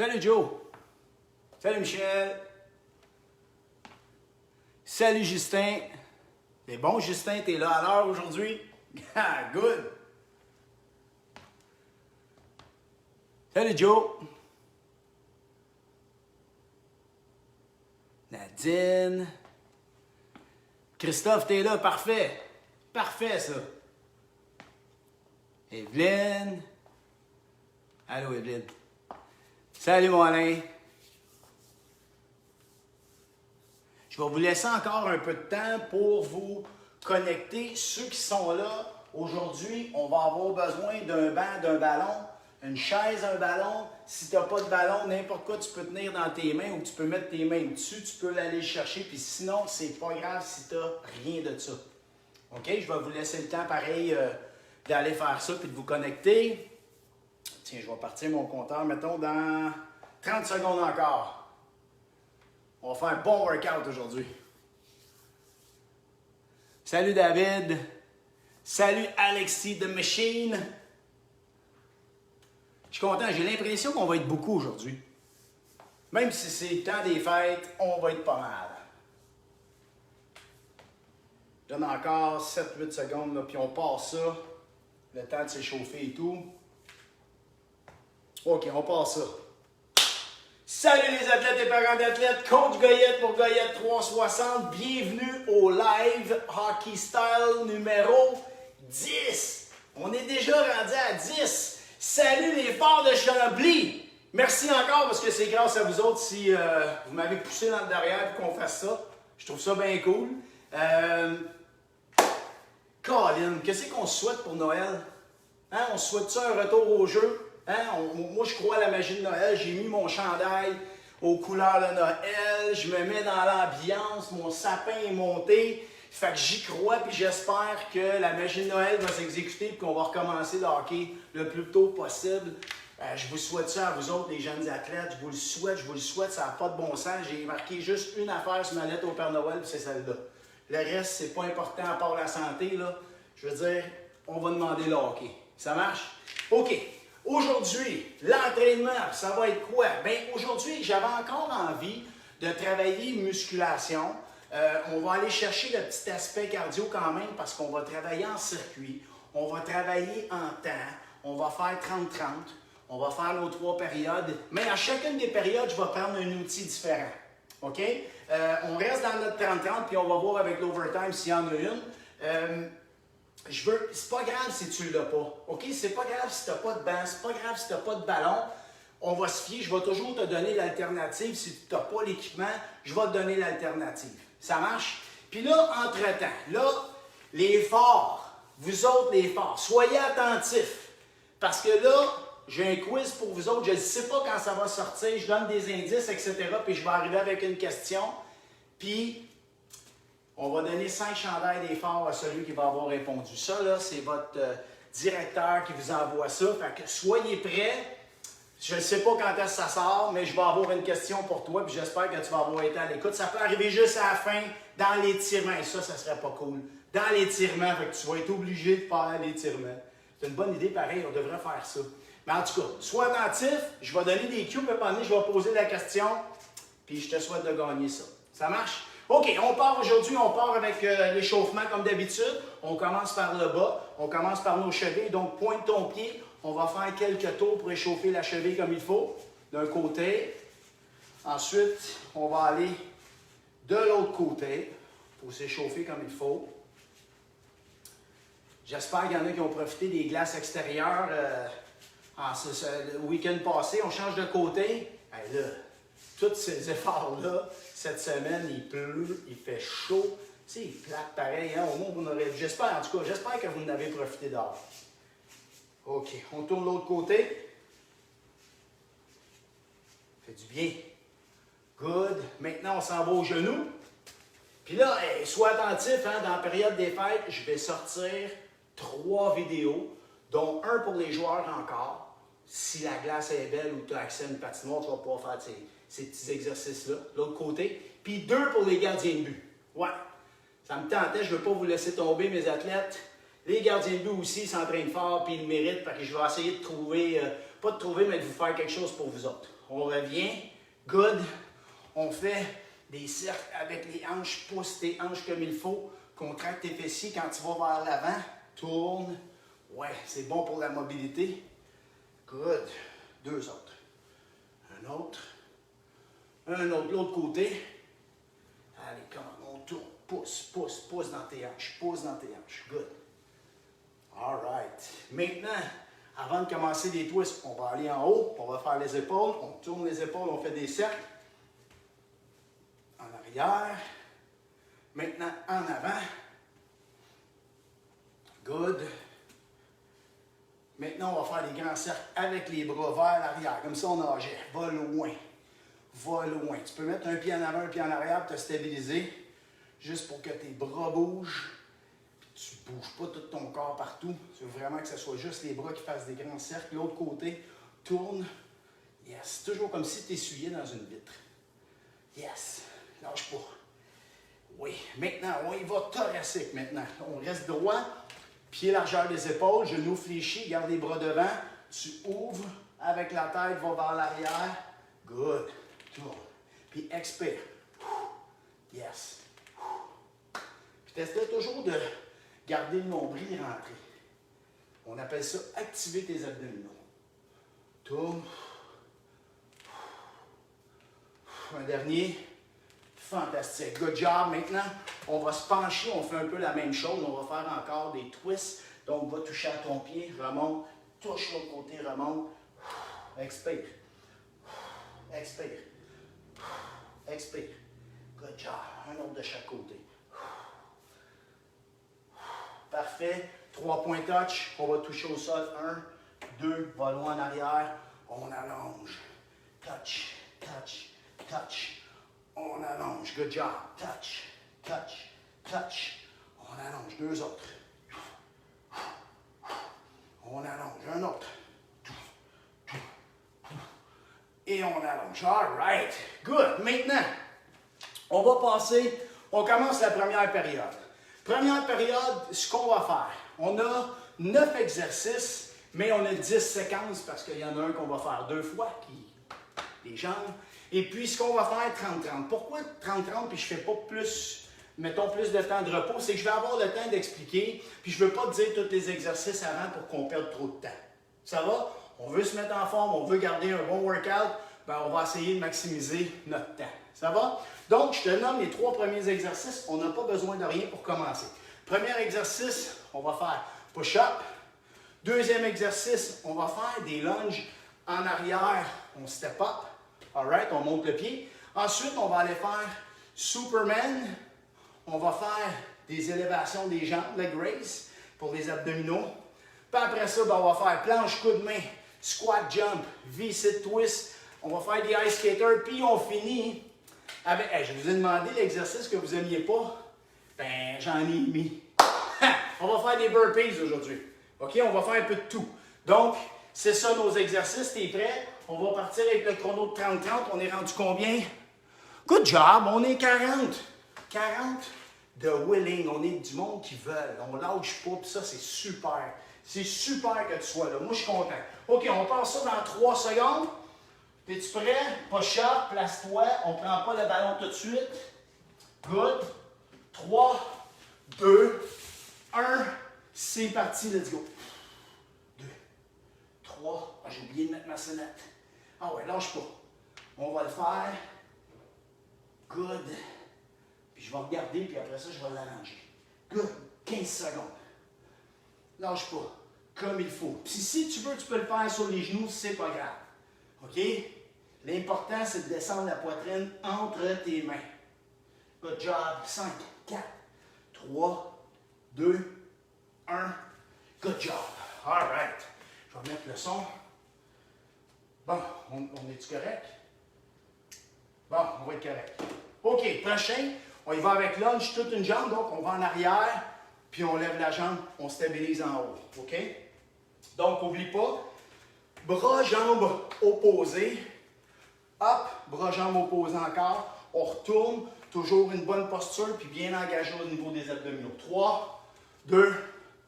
Salut Joe. Salut Michel. Salut Justin. C'est bon Justin, t'es là à l'heure aujourd'hui? Ah, good. Salut Joe. Nadine. Christophe, t'es là, parfait. Parfait ça. Evelyne. Allô Evelyne. Salut mon Alain. Je vais vous laisser encore un peu de temps pour vous connecter. Ceux qui sont là, aujourd'hui, on va avoir besoin d'un banc, d'un ballon, une chaise, un ballon. Si tu n'as pas de ballon, n'importe quoi, tu peux tenir dans tes mains ou tu peux mettre tes mains dessus, tu peux l'aller chercher. Puis sinon, c'est pas grave si tu n'as rien de ça. OK? Je vais vous laisser le temps, pareil, d'aller faire ça puis de vous connecter. Tiens, je vais partir mon compteur, mettons, dans 30 secondes encore. On va faire un bon workout aujourd'hui. Salut David. Salut Alexis The Machine. Je suis content, j'ai l'impression qu'on va être beaucoup aujourd'hui. Même si c'est le temps des fêtes, on va être pas mal. Je donne encore 7-8 secondes, là, puis on passe ça. Le temps de s'échauffer et tout. OK, on passe ça. Salut les athlètes et parents d'athlètes, Coach Goyette pour Goyette 360. Bienvenue au live Hockey Style numéro 10. On est déjà rendu à 10. Salut les forts de Chambly. Merci encore parce que c'est grâce à vous autres si vous m'avez poussé dans le derrière pour qu'on fasse ça. Je trouve ça bien cool. Colin, qu'est-ce qu'on se souhaite pour Noël? Hein? On se souhaite ça un retour au jeu? Hein? Moi, je crois à la magie de Noël. J'ai mis mon chandail aux couleurs de Noël. Je me mets dans l'ambiance. Mon sapin est monté. Fait que j'y crois puis j'espère que la magie de Noël va s'exécuter et qu'on va recommencer le hockey le plus tôt possible. Je vous souhaite ça à vous autres, les jeunes athlètes. Je vous le souhaite. Ça n'a pas de bon sens. J'ai marqué juste une affaire sur ma lettre au Père Noël puis c'est celle-là. Le reste, c'est pas important à part la santé, là. Je veux dire, on va demander le hockey. Ça marche? OK. Aujourd'hui, l'entraînement, ça va être quoi? Bien, aujourd'hui, j'avais encore envie de travailler musculation. On va aller chercher le petit aspect cardio quand même parce qu'on va travailler en circuit. On va travailler en temps. On va faire 30-30. On va faire nos 3 périodes. Mais à chacune des périodes, je vais prendre un outil différent. OK? On reste dans notre 30-30 puis on va voir avec l'overtime s'il y en a une. C'est pas grave si tu l'as pas. OK? C'est pas grave si tu n'as pas de banc, c'est pas grave si tu n'as pas de ballon. On va se fier, je vais toujours te donner l'alternative. Si tu n'as pas l'équipement, je vais te donner l'alternative. Ça marche? Puis là, entre-temps, là, les forts, vous autres les forts, soyez attentifs. Parce que là, j'ai un quiz pour vous autres. Je ne sais pas quand ça va sortir. Je donne des indices, etc. Puis je vais arriver avec une question. Puis, on va donner 5 chandails des forts à celui qui va avoir répondu. Ça, là, c'est votre directeur qui vous envoie ça. Fait que soyez prêts. Je ne sais pas quand est-ce que ça sort, mais je vais avoir une question pour toi. Puis j'espère que tu vas avoir été à l'écoute. Ça peut arriver juste à la fin, dans l'étirement. Et ça serait pas cool. Dans l'étirement, fait que tu vas être obligé de faire l'étirement. C'est une bonne idée, pareil. On devrait faire ça. Mais en tout cas, sois attentif. Je vais donner des cues. Puis pendant je vais poser la question. Puis je te souhaite de gagner ça. Ça marche? OK, on part aujourd'hui, on part avec l'échauffement comme d'habitude. On commence par le bas, on commence par nos chevilles. Donc, pointe ton pied. On va faire quelques tours pour échauffer la cheville comme il faut, d'un côté. Ensuite, on va aller de l'autre côté pour s'échauffer comme il faut. J'espère qu'il y en a qui ont profité des glaces extérieures le week-end passé. On change de côté. Hey, là, tous ces efforts-là, cette semaine, il pleut, il fait chaud. C'est plate pareil, hein? Au moins, vous n'aurez. J'espère, en tout cas, j'espère que vous en avez profité dehors. OK, on tourne l'autre côté. Fait du bien. Good. Maintenant, on s'en va aux genoux. Puis là, sois attentif, hein, dans la période des fêtes, je vais sortir 3 vidéos, dont un pour les joueurs encore. Si la glace est belle ou tu as accès à une patinoire, tu vas pouvoir faire ces petits exercices-là, de l'autre côté. Puis 2 pour les gardiens de but. Ouais, ça me tentait, je ne veux pas vous laisser tomber, mes athlètes. Les gardiens de but aussi s'entraînent fort, puis ils le méritent, parce que je vais essayer de trouver Pas de trouver, mais de vous faire quelque chose pour vous autres. On revient. Good. On fait des cercles avec les hanches. Pousse tes hanches comme il faut. Contracte tes fessiers quand tu vas vers l'avant. Tourne. Ouais, c'est bon pour la mobilité. Good. Deux autres. Un autre. Un autre, l'autre côté. Allez, on tourne. Pousse, pousse, pousse dans tes hanches. Pousse dans tes hanches. Good. All right. Maintenant, avant de commencer des twists, on va aller en haut. On va faire les épaules. On tourne les épaules. On fait des cercles. En arrière. Maintenant, en avant. Good. Maintenant, on va faire des grands cercles avec les bras vers l'arrière. Comme ça, on nageait. Va loin. Va loin. Tu peux mettre un pied en avant, un pied en arrière pour te stabiliser. Juste pour que tes bras bougent. Puis tu ne bouges pas tout ton corps partout. Tu veux vraiment que ce soit juste les bras qui fassent des grands cercles. L'autre côté, tourne. Yes. Toujours comme si tu essuyais dans une vitre. Yes. Lâche pas. Oui. Maintenant, on y va thoracique maintenant. On reste droit. Pied largeur des épaules, genoux fléchis, garde les bras devant. Tu ouvres avec la tête, va vers l'arrière. Good. Tourne. Puis expire. Yes. Puis t'essaies toujours de garder le nombril rentré. On appelle ça activer tes abdominaux. Tourne. Un dernier. Fantastique. Good job. Maintenant, on va se pencher. On fait un peu la même chose. On va faire encore des twists. Donc, va toucher à ton pied. Remonte. Touche l'autre côté. Remonte. Expire. Expire. Expire. Good job. Un autre de chaque côté. Parfait. 3 points touch. On va toucher au sol. 1, 2. Va loin en arrière. On allonge. Touch. Touch. Touch. On allonge. Good job. Touch, touch, touch. On allonge. Deux autres. On allonge. Un autre. Et on allonge. All right. Good. Maintenant, on va passer. On commence la première période. Première période, ce qu'on va faire. On a 9 exercices, mais on a 10 séquences parce qu'il y en a un qu'on va faire 2 fois, les jambes. Et puis, ce qu'on va faire, 30-30. Pourquoi 30-30 puis je ne fais pas plus, mettons, plus de temps de repos? C'est que je vais avoir le temps d'expliquer, puis je ne veux pas te dire tous les exercices avant pour qu'on perde trop de temps. Ça va? On veut se mettre en forme, on veut garder un bon workout, ben on va essayer de maximiser notre temps. Ça va? Donc, je te nomme les 3 premiers exercices. On n'a pas besoin de rien pour commencer. Premier exercice, on va faire push-up. Deuxième exercice, on va faire des lunges en arrière. On step up. All right, on monte le pied. Ensuite, on va aller faire Superman. On va faire des élévations des jambes, leg raise, pour les abdominaux. Puis après ça, ben, on va faire planche coup de main, squat jump, V-sit twist. On va faire des ice skaters. Puis on finit avec... Hey, je vous ai demandé l'exercice que vous n'aimiez pas. Ben, j'en ai mis. On va faire des burpees aujourd'hui. OK? On va faire un peu de tout. Donc, c'est ça nos exercices. T'es prêt? On va partir avec le chrono de 30-30. On est rendu combien? Good job! On est 40. 40 de willing. On est du monde qui veulent. On lâche pas. Puis ça, c'est super. C'est super que tu sois là. Moi, je suis content. OK, on passe ça dans 3 secondes. Es-tu prêt? Push-up, place-toi. On ne prend pas le ballon tout de suite. Good. 3, 2, 1. C'est parti. Let's go. 2, 3. Ah, j'ai oublié de mettre ma sonnette. Ah ouais, lâche pas. On va le faire. Good. Puis je vais regarder, puis après ça, je vais l'arranger. Good. 15 secondes. Lâche pas. Comme il faut. Puis si tu veux, tu peux le faire sur les genoux, c'est pas grave. OK? L'important, c'est de descendre la poitrine entre tes mains. Good job. 5, 4, 3, 2, 1. Good job. All right. Je vais mettre le son. Bon, on est-tu correct? Bon, on va être correct. OK, prochain. On y va avec lunge, toute une jambe. Donc, on va en arrière, puis on lève la jambe, on stabilise en haut. OK? Donc, n'oublie pas, bras, jambes opposés. Hop, bras, jambes opposés encore. On retourne, toujours une bonne posture, puis bien engagé au niveau des abdominaux. 3, 2,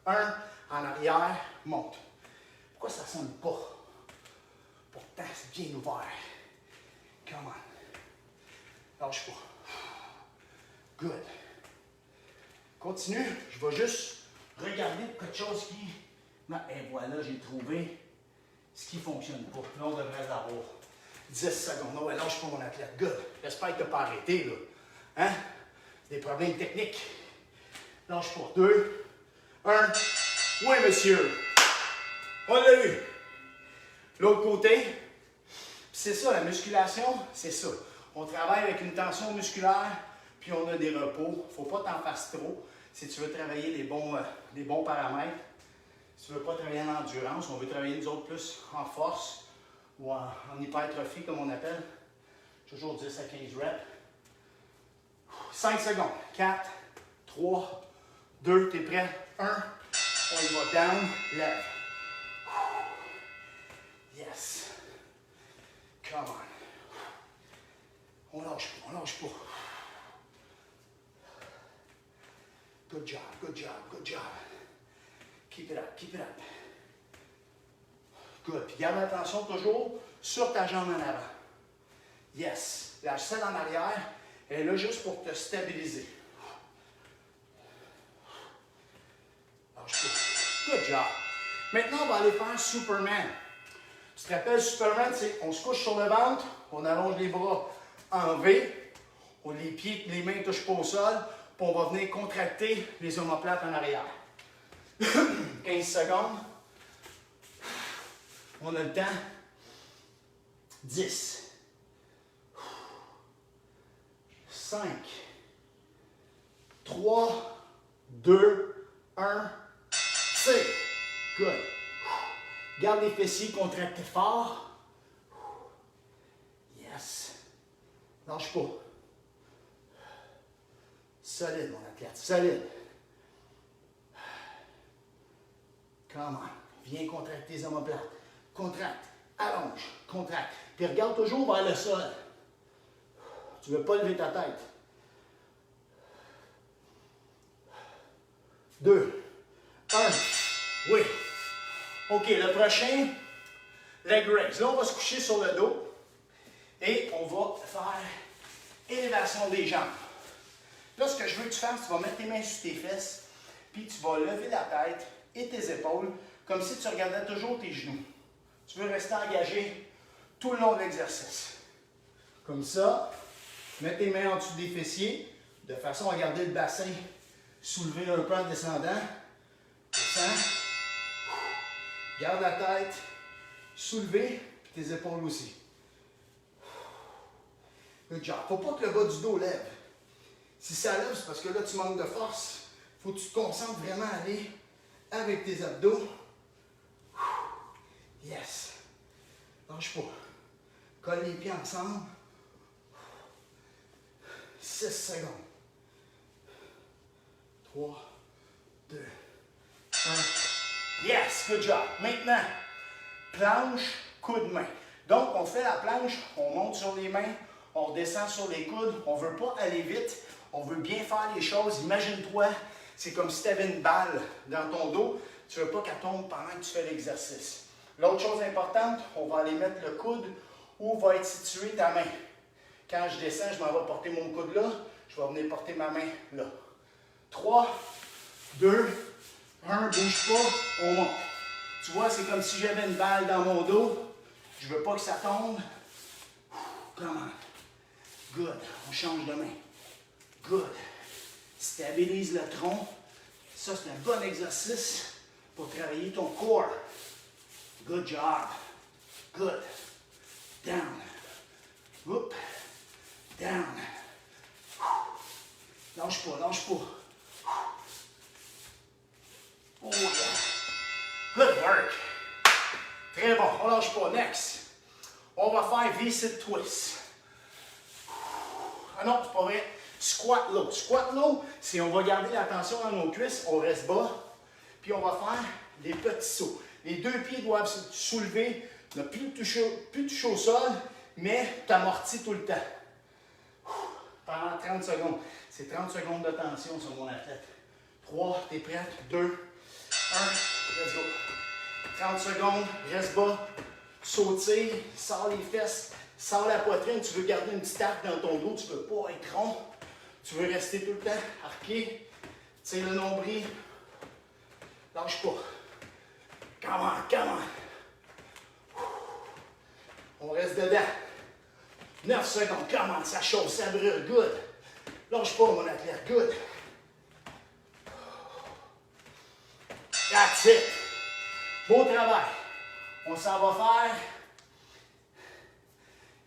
1, en arrière, monte. Pourquoi ça ne sonne pas? bien ouvert. Come on. Lâche pas. Good. Continue. Je vais juste regarder pour quelque chose qui... Et voilà, j'ai trouvé ce qui ne fonctionne pas. Là, on devrait l'avoir. 10 secondes. Non, ouais, lâche pas mon athlète. Good. J'espère que tu n'as pas arrêté, là. Hein? Des problèmes techniques. Lâche pas. 2, 1. Oui, monsieur. On l'a eu. L'autre côté. C'est ça, la musculation, c'est ça. On travaille avec une tension musculaire, puis on a des repos. Il ne faut pas t'en faire trop si tu veux travailler les bons paramètres. Si tu ne veux pas travailler en endurance, on veut travailler nous autres plus en force ou en hypertrophie, comme on appelle. Toujours 10 à 15 reps. 5 secondes. 4, 3, 2, t'es prêt? 1, on y va. Down, lève. Yes. Come on. On lâche pas, on lâche pas. Good job, good job, good job. Keep it up, keep it up. Good. Puis garde l'attention toujours sur ta jambe en avant. Yes. La selle en arrière, elle est là juste pour te stabiliser. Lâche pas. Good job. Maintenant, on va aller faire Superman. Tu te rappelles, Superman, c'est on se couche sur le ventre, on allonge les bras en V, les pieds, les mains ne touchent pas au sol, puis on va venir contracter les omoplates en arrière. 15 secondes. On a le temps. 10. 5. 3. 2. 1. C'est. Good. Garde les fessiers contractés fort. Yes. Lâche pas. Solide, mon athlète. Solide. Come on. Viens contracter les omoplates. Contracte. Allonge. Contracte. Puis regarde toujours vers le sol. Tu ne veux pas lever ta tête. 2. 1. Oui. OK, le prochain, leg raise. Là, on va se coucher sur le dos et on va faire élévation des jambes. Là, ce que je veux que tu fasses, tu vas mettre tes mains sur tes fesses, puis tu vas lever la tête et tes épaules comme si tu regardais toujours tes genoux. Tu veux rester engagé tout le long de l'exercice. Comme ça, mets tes mains en dessous des fessiers, de façon à garder le bassin soulevé un peu en descendant. Descends. Garde la tête soulevée, puis tes épaules aussi. Good job. Faut pas que le bas du dos lève. Si ça lève, c'est parce que là, tu manques de force. Faut que tu te concentres vraiment à aller avec tes abdos. Yes. Lâche pas. Colle les pieds ensemble. 6 secondes. 3, 2, 1. Yes, good job. Maintenant, planche, coude, main. Donc, on fait la planche, on monte sur les mains, on descend sur les coudes. On ne veut pas aller vite, on veut bien faire les choses. Imagine-toi, c'est comme si tu avais une balle dans ton dos. Tu ne veux pas qu'elle tombe pendant que tu fais l'exercice. L'autre chose importante, on va aller mettre le coude où va être située ta main. Quand je descends, je m'en vais porter mon coude là. Je vais venir porter ma main là. 3, 2, 1, bouge pas, on monte. Tu vois, c'est comme si j'avais une balle dans mon dos. Je veux pas que ça tombe. Come on. Good. On change de main. Good. Stabilise le tronc. Ça, c'est un bon exercice pour travailler ton corps. Good job. Good. Down. Whoop. Down. Lâche pas, lâche pas. Oh yeah. Good work. Très bon. On lâche pas. Next. On va faire V-sit twist. Ah non, c'est pas vrai. Squat low. Squat low, c'est on va garder la tension dans nos cuisses, on reste bas, puis on va faire des petits sauts. Les deux pieds doivent se soulever, ne plus toucher au sol, mais tu amortis tout le temps. Pendant 30 secondes. C'est 30 secondes de tension sur mon athlète. 3, t'es prête? 2, 1, let's go. 30 secondes, reste bas. Sautille, sors les fesses, sors la poitrine. Tu veux garder une petite arc dans ton dos, tu ne veux pas être rond. Tu veux rester tout le temps arqué. Tire le nombril. Lâche pas. Come on, come on. On reste dedans. 9 secondes. Come on, ça chauffe, ça brûle. Good. Lâche pas, mon athlète. Good. That's it. Beau travail. On s'en va faire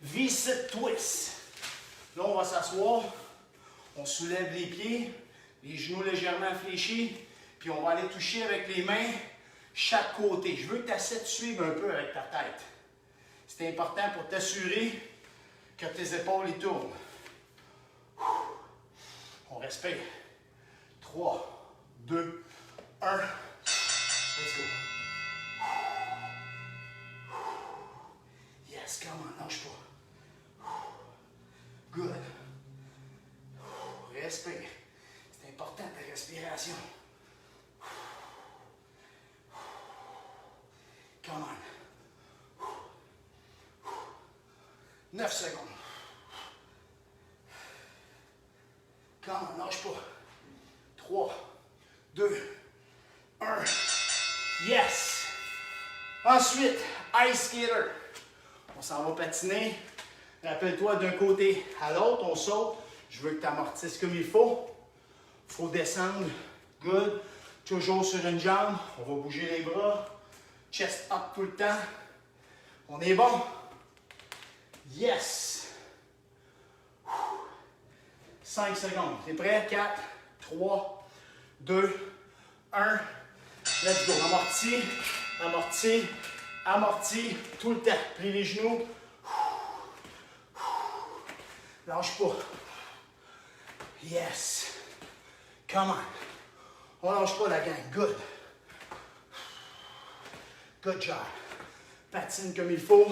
V-sit twist. Là, on va s'asseoir. On soulève les pieds, les genoux légèrement fléchis, puis on va aller toucher avec les mains chaque côté. Je veux que tu essaies de suivre un peu avec ta tête. C'est important pour t'assurer que tes épaules y tournent. On respire. 3, 2, 1. Let's go. Yes, come on, lâche pas. Good. Respire. C'est important ta respiration. Come on. 9 secondes. Come on, lâche pas. 3, 2, 1. Yes! Ensuite, ice skater. On s'en va patiner. Rappelle-toi d'un côté à l'autre, on saute. Je veux que tu amortisses comme il faut. Il faut descendre. Good. Toujours sur une jambe. On va bouger les bras. Chest up tout le temps. On est bon. Yes. 5 secondes. T'es prêt? 4, 3, 2, 1. Let's go. Amorti, amorti, amorti. Tout le temps. Plie les genoux. Lâche pas. Yes. Come on. On lâche pas la gang. Good. Good job. Patine comme il faut.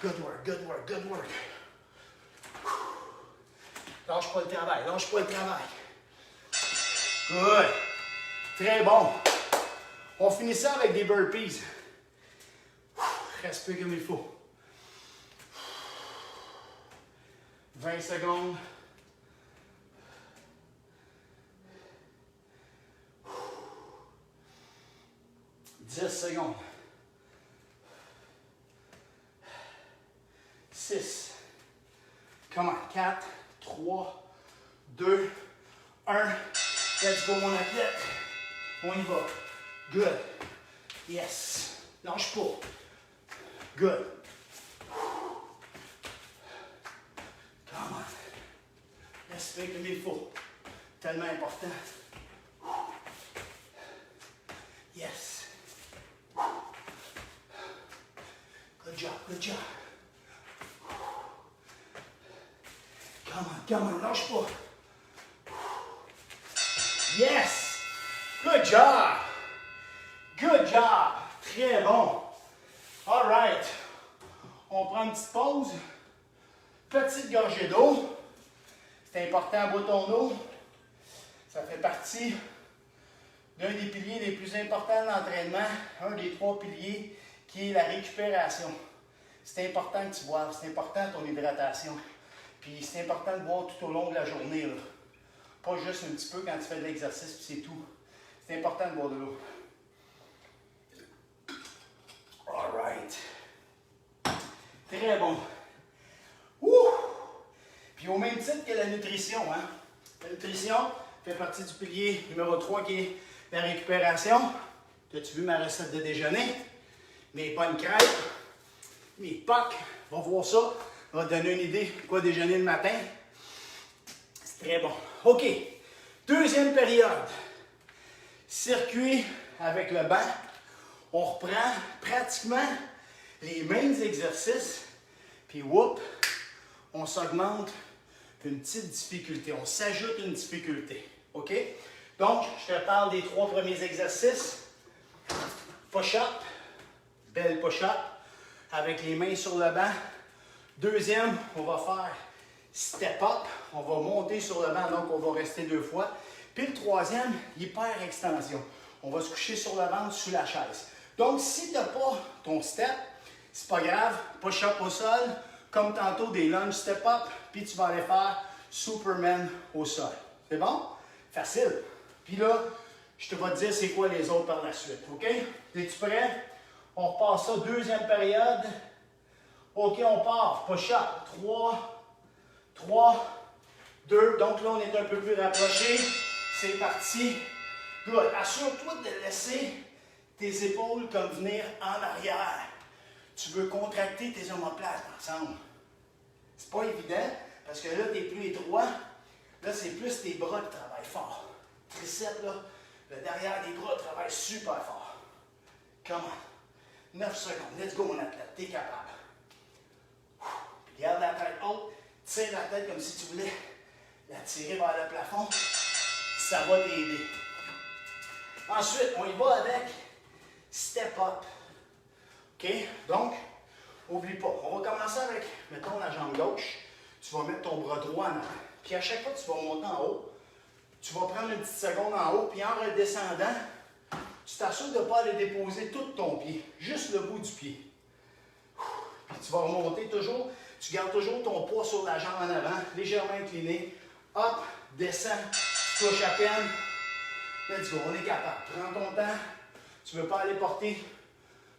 Good work, good work, good work. Lâche pas le travail, lâche pas le travail. Good. Très bon. On finit ça avec des burpees. Respire comme il faut. 20 secondes. 10 secondes. 6. Come on. 4, 3, 2, 1. Let's go, mon athlète. On y va. Good. Yes. Lâche pas. Good. Come on. Respire comme il faut. Tellement important. Yes. Good job, good job. Come on, lâche pas. Yes! Good job! Good job! Très bon. All right. On prend une petite pause. Petite gorgée d'eau. C'est important, bois ton eau. Ça fait partie d'un des piliers les plus importants de l'entraînement. Un des 3 piliers qui est la récupération. C'est important que tu boives. C'est important ton hydratation. Puis c'est important de boire tout au long de la journée, là. Pas juste un petit peu quand tu fais de l'exercice, puis c'est tout. C'est important de boire de l'eau. All right. Très bon. Ouh! Puis au même titre que la nutrition, hein? La nutrition fait partie du pilier numéro 3 qui est la récupération. As-tu vu ma recette de déjeuner? Mes bonnes crêpes, mes pocs, va voir ça. On va te donner une idée de quoi déjeuner le matin. C'est très bon. OK. Deuxième période. Circuit avec le banc. On reprend pratiquement les mêmes exercices. Puis, whoop, on s'augmente une petite difficulté. On s'ajoute une difficulté. OK? Donc, je te parle des 3 premiers exercices. Push-up. Belle push-up. Avec les mains sur le banc. Deuxième, on va faire step up. On va monter sur le banc, donc on va rester 2 fois. Puis le troisième, hyper extension. On va se coucher sur le ventre sous la chaise. Donc, si tu n'as pas ton step, c'est pas grave, push-up au sol, comme tantôt des lunge step-up, puis tu vas aller faire Superman au sol. C'est bon? Facile. Puis là, je te vais te dire c'est quoi les autres par la suite, OK? Es-tu prêt? On repart ça, deuxième période. OK, on part. Push-up. 3, 2. Donc là, on est un peu plus rapproché. C'est parti. Good. Assure-toi de laisser tes épaules comme venir en arrière. Tu veux contracter tes omoplates ensemble. C'est pas évident parce que là, tu es plus étroit. Là, c'est plus tes bras qui travaillent fort. Triceps, là, le derrière des bras travaille super fort. Come on. 9 secondes. Let's go, mon athlète. T'es capable. Puis garde la tête haute. Tire la tête comme si tu voulais la tirer vers le plafond. Ça va t'aider. Ensuite, on y va avec step up. OK? Donc, n'oublie pas. On va commencer avec, mettons, la jambe gauche. Tu vas mettre ton bras droit en avant. Puis à chaque fois que tu vas monter en haut, tu vas prendre une petite seconde en haut, puis en redescendant, tu t'assures de ne pas aller déposer tout ton pied, juste le bout du pied. Puis tu vas remonter toujours, tu gardes toujours ton poids sur la jambe en avant, légèrement incliné. Hop, descends, touche à peine. Let's go, on est capable. Prends ton temps. Tu ne veux pas aller porter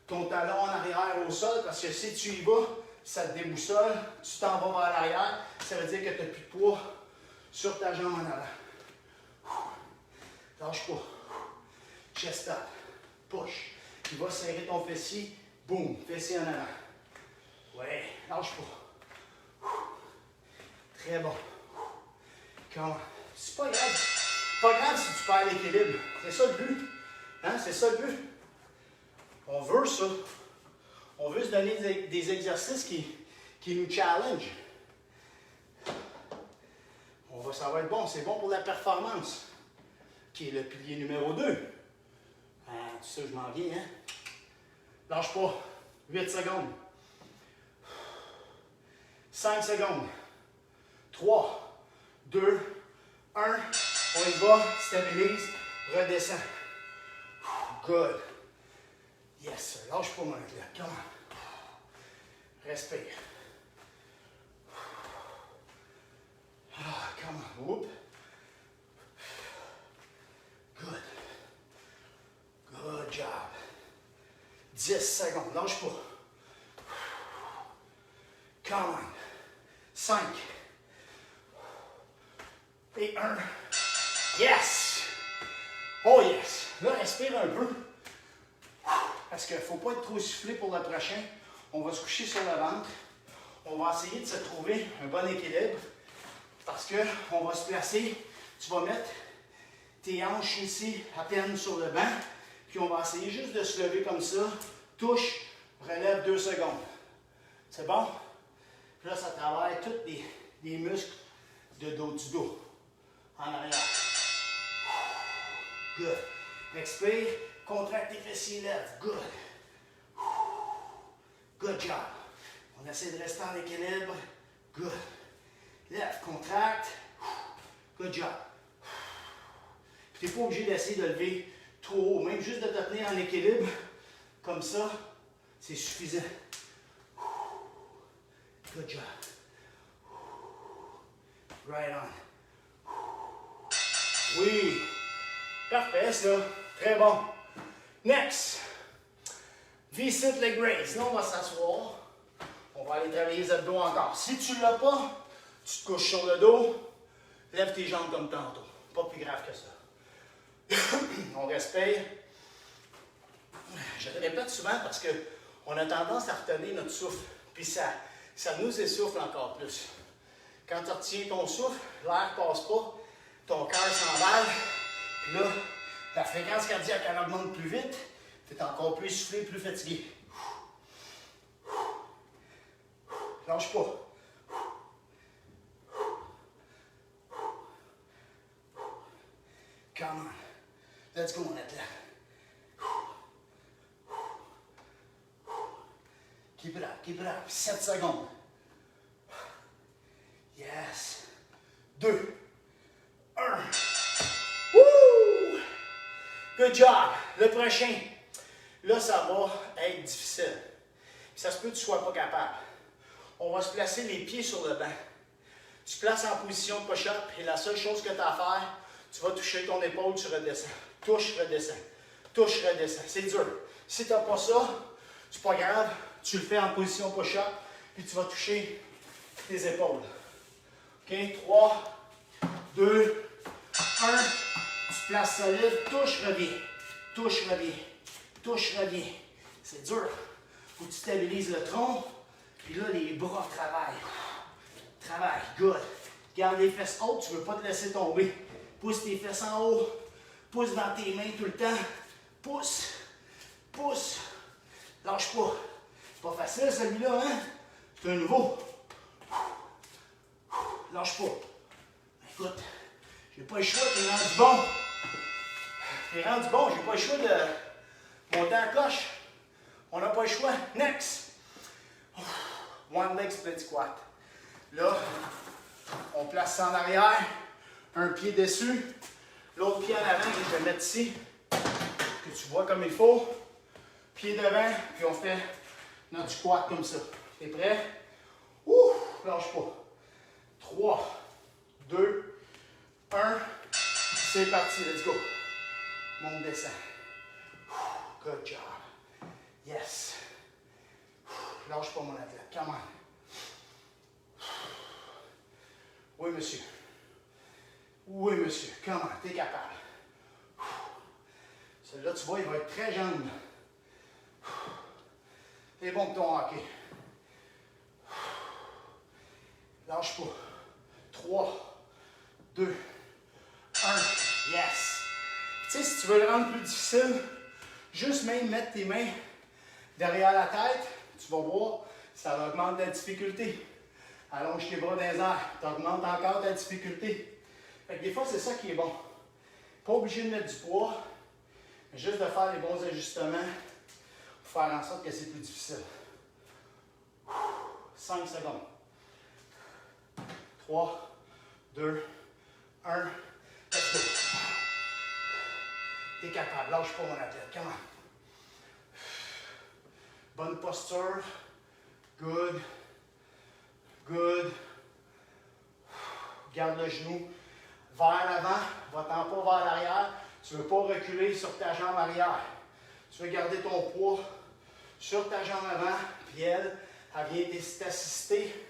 ton talon en arrière au sol, parce que si tu y vas, ça te déboussole, tu t'en vas vers l'arrière, ça veut dire que tu n'as plus de poids sur ta jambe en avant. Lâche pas. Chest up. Push. Tu vas serrer ton fessier. Boum. Fessier en avant. Ouais. Lâche pas. Très bon. Comment? C'est pas grave. Pas grave si tu perds l'équilibre. C'est ça le but. Hein? C'est ça le but. On veut ça. On veut se donner des exercices qui nous challenge. Ça va être bon. C'est bon pour la performance, qui est le pilier numéro 2. Ah, tu sais, je m'en viens, hein? Lâche pas. 8 secondes. 5 secondes. 3, 2, 1. On y va. Stabilise. Redescends. Good. Yes, sir. Lâche pas, mon athlète. Come on. Respire. Ah, come on. Whoop. Good. Good job. 10 secondes. Lâche pas. Come on. 5. Et 1. Yes! Oh yes! Là, respire un peu. Parce qu'il ne faut pas être trop soufflé pour le prochain. On va se coucher sur le ventre. On va essayer de se trouver un bon équilibre. Parce qu'on va se placer. Tu vas mettre tes hanches ici à peine sur le banc. Puis on va essayer juste de se lever comme ça. Touche, relève 2 secondes. C'est bon? Puis là, ça travaille tous les muscles de dos du dos. En arrière. Good. Expire. Contracte tes fessiers, lève. Good. Good job. On essaie de rester en équilibre. Good. Lève, contracte. Good job. Tu n'es pas obligé d'essayer de lever trop haut. Même juste de te tenir en équilibre, comme ça, c'est suffisant. Good job. Right on. Oui. Parfait, ça. Très bon. Next. V-sit leg raise. Là, on va s'asseoir. On va aller travailler les abdos encore. Si tu ne l'as pas, tu te couches sur le dos. Lève tes jambes comme tantôt. Pas plus grave que ça. On respire. Je le répète souvent parce qu'on a tendance à retenir notre souffle. Puis ça nous essouffle encore plus. Quand tu retiens ton souffle, l'air ne passe pas, ton cœur s'emballe. Puis là, la fréquence cardiaque elle augmente plus vite. Tu es encore plus essoufflé, plus fatigué. Lâche pas. Come on. Let's go, mon athlète. Keep it up, keep it up. 7 secondes. Yes. 2, 1. Woo! Good Good job. Le prochain. Là, ça va être difficile. Ça se peut que tu ne sois pas capable. On va se placer les pieds sur le banc. Tu te places en position de push-up et la seule chose que tu as à faire, tu vas toucher ton épaule, tu redescends. Touche, redescends. Touche, redescends. C'est dur. Si tu n'as pas ça, c'est pas grave. Tu le fais en position push-up puis tu vas toucher tes épaules. OK? 3, 2, 1. Tu te places solide. Touche, reviens. Touche, reviens. Touche, reviens. C'est dur. Faut que tu stabilises le tronc. Puis là, les bras travaillent. Travaille. Good. Garde les fesses hautes. Tu ne veux pas te laisser tomber. Pousse tes fesses en haut. Pousse dans tes mains tout le temps. Pousse. Pousse. Lâche pas. C'est pas facile celui-là, hein? C'est un nouveau. Lâche pas. Écoute, j'ai pas le choix, t'es rendu bon. T'es rendu bon, j'ai pas le choix de monter en cloche. On n'a pas le choix. Next. One leg split squat. Là, on place ça en arrière. Un pied dessus. L'autre pied en avant, je vais le mettre ici. Que tu vois comme il faut. Pied devant, puis on fait notre squat comme ça. T'es prêt? Ouh, lâche pas. 3, 2, 1. C'est parti, let's go. Monte, descend. Good job. Yes. Lâche pas mon athlète. Come on. Oui, monsieur. Oui, monsieur. Come on, t'es capable. Celui-là, tu vois, il va être très jeune. T'es bon que ton hockey. Lâche pas. 3, 2, 1. Yes. Tu sais, si tu veux le rendre plus difficile, juste même mettre tes mains derrière la tête, tu vas voir, ça augmente ta difficulté. Allonge tes bras dans les airs, tu augmentes encore ta difficulté. Fait que des fois, c'est ça qui est bon. Pas obligé de mettre du poids, mais juste de faire les bons ajustements pour faire en sorte que c'est plus difficile. 5 secondes. 3, 2, 1. Let's go. T'es capable. Lâche pas mon athlète. Come on. Bonne posture. Good. Good. Garde le genou vers l'avant. Va-t'en pas vers l'arrière. Tu ne veux pas reculer sur ta jambe arrière. Tu veux garder ton poids sur ta jambe avant. Puis elle vient t'assister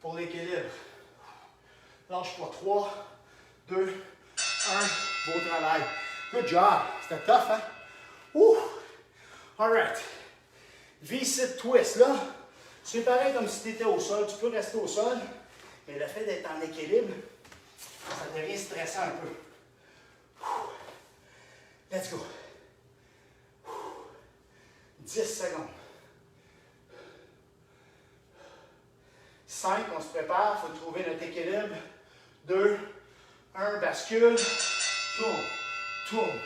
pour l'équilibre. Lâche pas. 3, 2, 1. Beau travail. Good job. C'était tough, hein? Ouh! Alright. V-sit twist, là. C'est pareil comme si tu étais au sol. Tu peux rester au sol, mais le fait d'être en équilibre, ça devient stressant un peu. Let's go. 10 secondes. 5, on se prépare, il faut trouver notre équilibre. 2, 1, bascule. Tourne, tourne.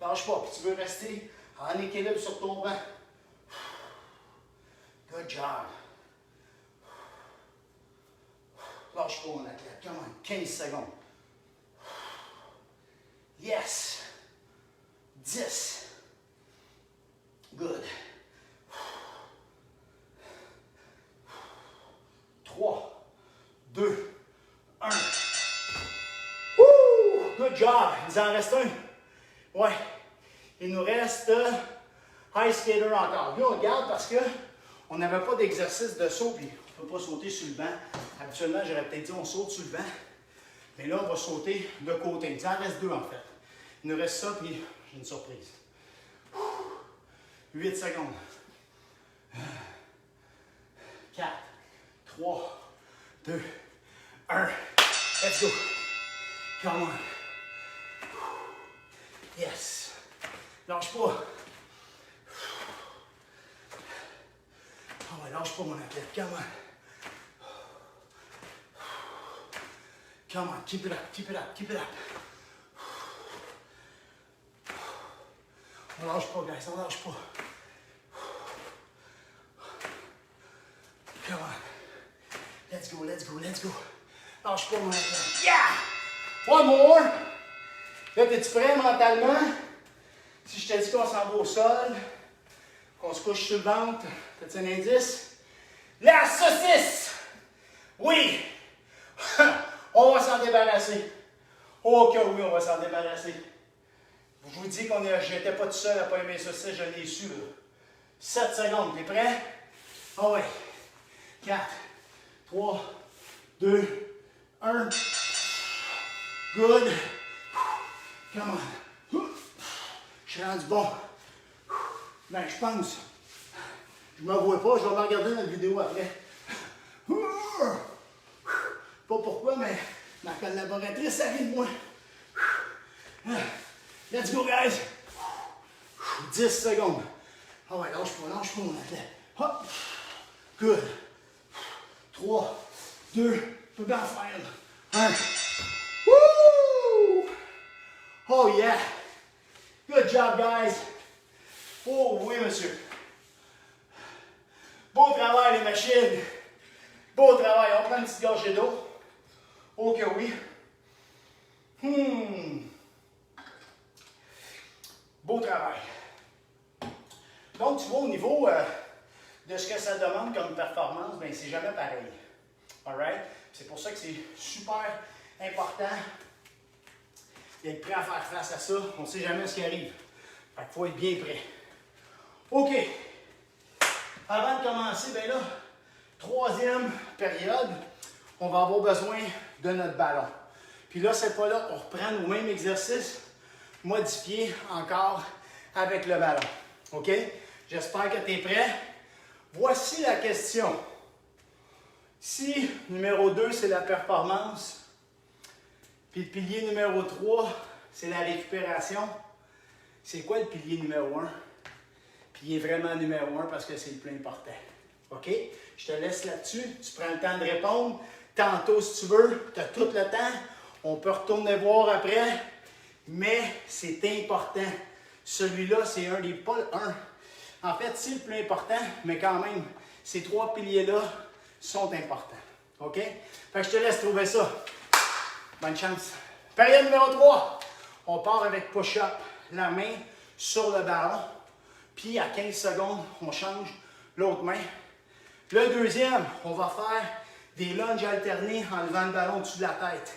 Lâche pas, puis tu veux rester en équilibre sur ton banc. Good job. Lâche pas mon athlète, come on, 15 secondes. Yes. 10. Good. 3, 2, 1. Woo! Good job. Il nous en reste un. Ouais. Il nous reste high skater encore. Lui, on regarde parce qu'on n'avait pas d'exercice de saut, puis on ne peut pas sauter sur le banc. Habituellement, j'aurais peut-être dit on saute sur le banc. Mais là, on va sauter de côté. Il nous en reste 2 en fait. Il nous reste ça, puis j'ai une surprise. 8 secondes. 4, 3, 2, 1. Let's go. Come on. Yes. Lâche pas. Oh, ouais, lâche pas mon athlète. Come on. Come on. Keep it up. Keep it up. Keep it up. On lâche pas, guys. On lâche pas. Come on. Let's go, let's go, let's go. Lâche pas, mon athlète. Yeah! One more. Là, es-tu prêt mentalement? Si je te dis qu'on s'en va au sol, qu'on se couche sur le ventre, t'as-tu un indice? La saucisse! Oui! On va s'en débarrasser. Oh que oui, on va s'en débarrasser. Je vous dis qu'on j'étais pas tout seul à pas aimer ça, je l'ai su. Là. 7 secondes, t'es prêt? Ah ouais. 4, 3, 2, 1. Good. Come on. Je suis rendu bon. Ben, je pense. Je ne me vois pas, je vais me regarder dans la vidéo après. Pas pourquoi, mais ma collaboratrice arrive de moi. Let's go, guys! 10 secondes. Ah ouais, lâche pas, mon athlète. Hop! Good. 3, 2, tu peux bien faire. 1. Woo! Oh yeah! Good job, guys! Oh oui, monsieur. Beau travail, les machines. Beau travail. On prend une petite gorgée d'eau. Oh que oui. Beau travail. Donc, tu vois, au niveau de ce que ça demande comme performance, bien, c'est jamais pareil. Alright? C'est pour ça que c'est super important d'être prêt à faire face à ça. On ne sait jamais ce qui arrive. Fait qu'il faut être bien prêt. OK. Avant de commencer, bien là, troisième période, on va avoir besoin de notre ballon. Puis là, cette fois-là, on reprend nos mêmes exercices, modifiés encore avec le ballon. OK? J'espère que tu es prêt. Voici la question. Si numéro 2, c'est la performance, puis le pilier numéro 3, c'est la récupération, c'est quoi le pilier numéro 1? Pilier vraiment numéro 1 parce que c'est le plus important. OK? Je te laisse là-dessus. Tu prends le temps de répondre. Tantôt, si tu veux, tu as tout le temps. On peut retourner voir après. Mais c'est important. Celui-là, c'est un des... Pas un. En fait, c'est le plus important, mais quand même, ces 3 piliers-là sont importants. OK? Fait que je te laisse trouver ça. Bonne chance. Période numéro 3. On part avec push-up. La main sur le ballon. Puis à 15 secondes, on change l'autre main. Le deuxième, on va faire des lunges alternés en levant le ballon au-dessus de la tête.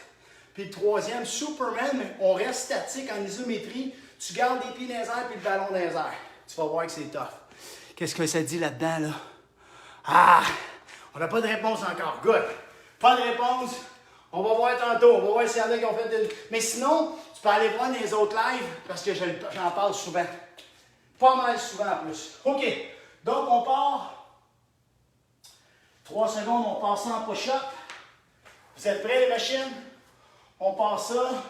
Puis le troisième, Superman, on reste statique en isométrie. Tu gardes les pieds dans les airs puis le ballon dans les airs. Tu vas voir que c'est tough. Qu'est-ce que ça dit là-dedans, là? Ah! On n'a pas de réponse encore. Good. Pas de réponse. On va voir tantôt. On va voir s'il y en a qui ont fait une... Mais sinon, tu peux aller voir dans les autres lives parce que j'en parle souvent. Pas mal souvent en plus. OK. Donc, on part. 3 secondes, on passe ça en push-up. Vous êtes prêts, les machines? On passe ça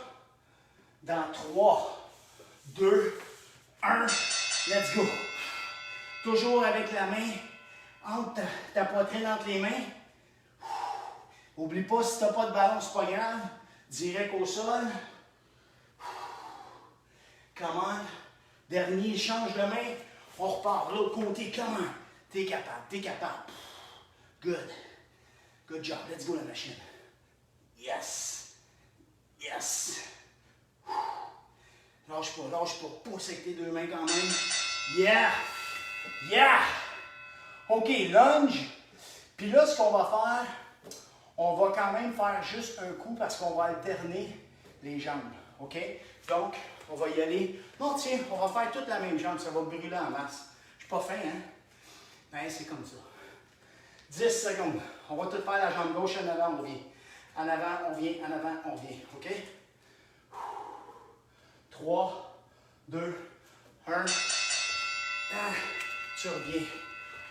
dans 3, 2, 1. Let's go. Toujours avec la main entre ta poitrine entre les mains. Oublie pas, si tu n'as pas de ballon, c'est pas grave. Direct au sol. Come on. Dernier, change de main. On repart de l'autre côté. Come on. T'es capable, t'es capable. Good. Good job. Let's go, la machine. Yes. Yes. Lâche pas, lâche pas. Pousse avec tes 2 mains quand même. Yeah. Yeah. OK, lunge. Puis là, ce qu'on va faire, on va quand même faire juste un coup parce qu'on va alterner les jambes. OK? Donc, on va y aller. Non, tiens, on va faire toute la même jambe. Ça va brûler en masse. Je suis pas fin, hein? Ben, c'est comme ça. 10 secondes. On va tout faire la jambe gauche en avant, on vient. En avant, on vient. En avant, on vient. OK? 3, 2, 1. Tu reviens.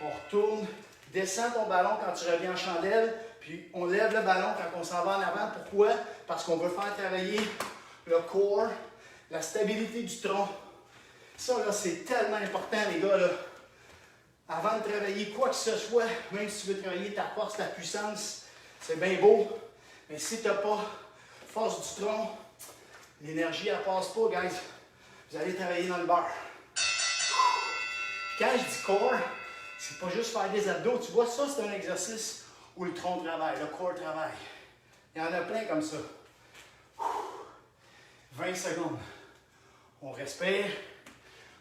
On retourne. Descends ton ballon quand tu reviens en chandelle. Puis on lève le ballon quand on s'en va en avant. Pourquoi? Parce qu'on veut faire travailler le corps, la stabilité du tronc. Ça, là, c'est tellement important, les gars, là. Avant de travailler quoi que ce soit, même si tu veux travailler ta force, ta puissance, c'est bien beau. Mais si tu n'as pas force du tronc, l'énergie, elle passe pas, guys. Vous allez travailler dans le beurre. Quand je dis corps, c'est pas juste faire des abdos. Tu vois, ça, c'est un exercice où le tronc travaille, le corps travaille. Il y en a plein comme ça. 20 secondes. On respire.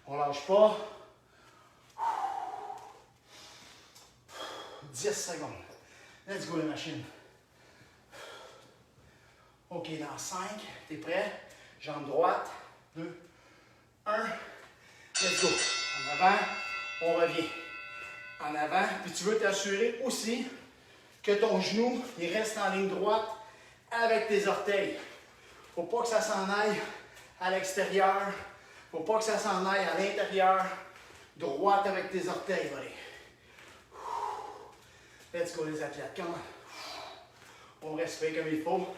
On ne lâche pas. 10 secondes. Let's go, la machine. OK, dans 5. T'es prêt? Jambe droite. 2, 1. Let's go. En avant, on revient. En avant. Puis tu veux t'assurer aussi que ton genou, il reste en ligne droite avec tes orteils. Faut pas que ça s'en aille à l'extérieur. Faut pas que ça s'en aille à l'intérieur. Droite avec tes orteils, allez. Let's go les athlètes, come on. On respire comme il faut.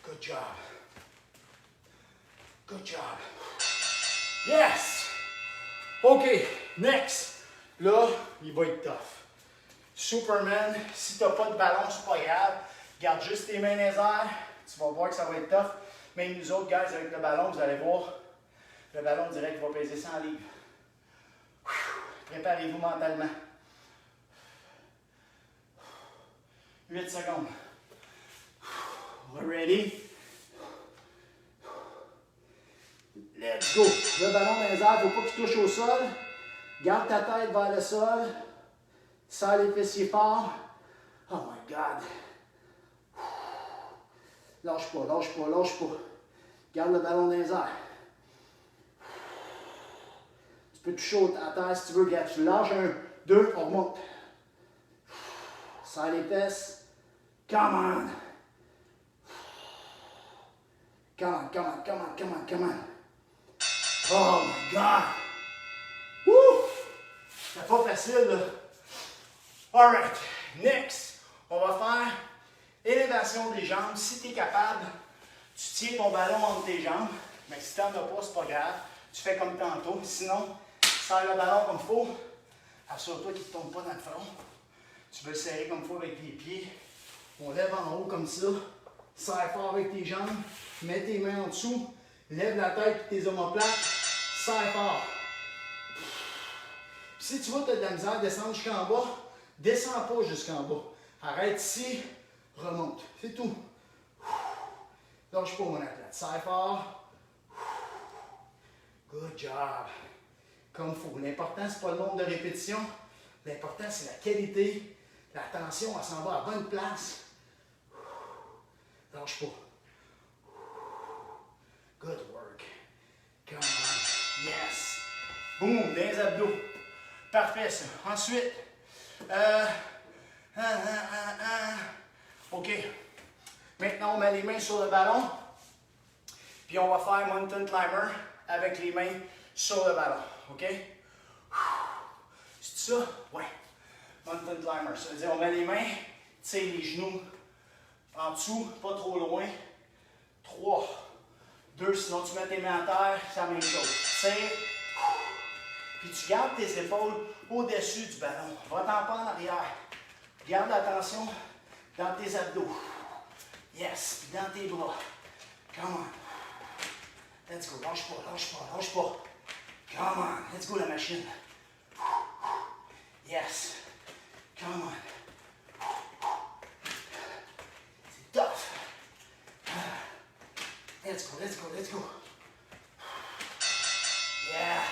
Good job. Good job. Yes! OK, next. Là, il va être tough. Superman, si tu n'as pas de ballon, c'est pas grave. Garde juste tes mains dans les airs. Tu vas voir que ça va être tough. Même nous autres, guys, avec le ballon, vous allez voir, le ballon direct va peser 100 livres. Préparez-vous mentalement. 8 secondes. We're ready. Let's go. Le ballon dans les airs, il ne faut pas qu'il touche au sol. Garde ta tête vers le sol. Serre les fessiers fort. Oh my God. Lâche pas, lâche pas, lâche pas. Garde le ballon dans les airs. Tu peux toucher à terre si tu veux. Regarde, tu lâches 1, 2, on remonte. Serre les fesses. Come on. Come on, come on, come on, come on, come on. Oh my God. Woo! C'est pas facile, là. Alright, next, on va faire élévation des jambes. Si tu es capable, tu tiens ton ballon entre tes jambes. Mais si tu n'en as pas, c'est pas grave. Tu fais comme tantôt. Sinon, serre le ballon comme il faut. Assure-toi qu'il ne te tombe pas dans le front. Tu veux le serrer comme il faut avec tes pieds. On lève en haut comme ça. Serre fort avec tes jambes. Mets tes mains en dessous. Lève la tête et tes omoplates. Serre fort. Puis si tu vois que tu as de la misère à descendre jusqu'en bas, descends pas jusqu'en bas. Arrête ici. Remonte. C'est tout. Lâche pas mon athlète. Serre fort. Good job. Comme il faut. L'important, ce n'est pas le nombre de répétitions. L'important, c'est la qualité. La tension, elle s'en va à bonne place. Lâche pas. Good work. Come on. Yes. Boum, dans les abdos. Parfait, ça. Ensuite, OK. Maintenant, on met les mains sur le ballon. Puis on va faire mountain climber avec les mains sur le ballon. OK? C'est ça? Ouais. Mountain climber. Ça veut dire on met les mains, tire les genoux en dessous, pas trop loin. 3, 2, sinon tu mets tes mains à terre, c'est la même chose. Tire. Puis tu gardes tes épaules au-dessus du ballon. Va-t'en pas en arrière. Garde l'attention dans tes abdos. Yes. Puis dans tes bras. Come on. Let's go. Lâche pas, lâche pas, lâche pas. Come on. Let's go la machine. Yes. Come on. C'est tough. Let's go, let's go, let's go. Yeah.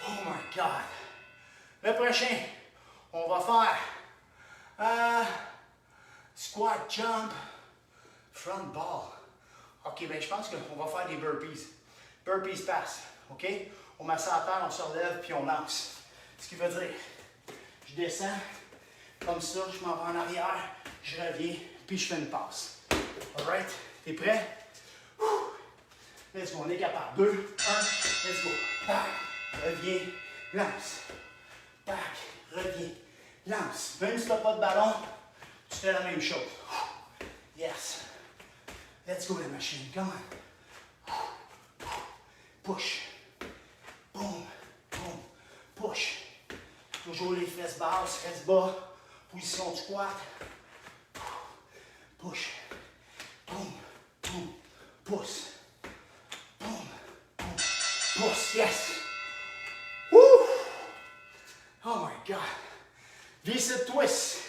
Oh my God. Le prochain, on va faire squat, jump, front ball. OK, ben je pense qu'on va faire des burpees. Burpees pass. OK? On met ça à terre, on se relève, puis on lance. Ce qui veut dire, je descends comme ça, je m'en vais en arrière, je reviens, puis je fais une passe. Alright? T'es prêt? Let's go, on est capable. 2, 1, let's go. Tac, reviens, lance. Tac, reviens, lance. Même si tu n'as pas de ballon, tu fais la même chose. Yes. Let's go la machine, come on. Push. Boom, boom, push. Toujours les fesses basses, fesses bas. Position de squat. Push. Boom, boom, pousse. Boom, boom, pousse. Yes. Woo! Oh my God. V-sit twist.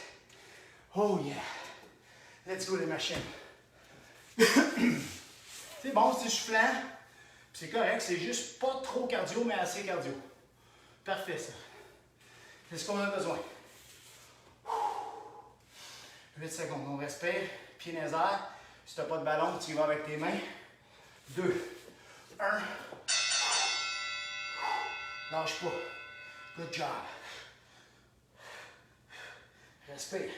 Oh yeah. Let's go les machines. C'est bon, c'est soufflant. C'est correct, c'est juste pas trop cardio, mais assez cardio. Parfait, ça. C'est ce qu'on a besoin. 8 secondes. On respire. Pieds dans les airs. Si tu n'as pas de ballon, tu y vas avec tes mains. 2, 1. Lâche pas. Good job. Respire.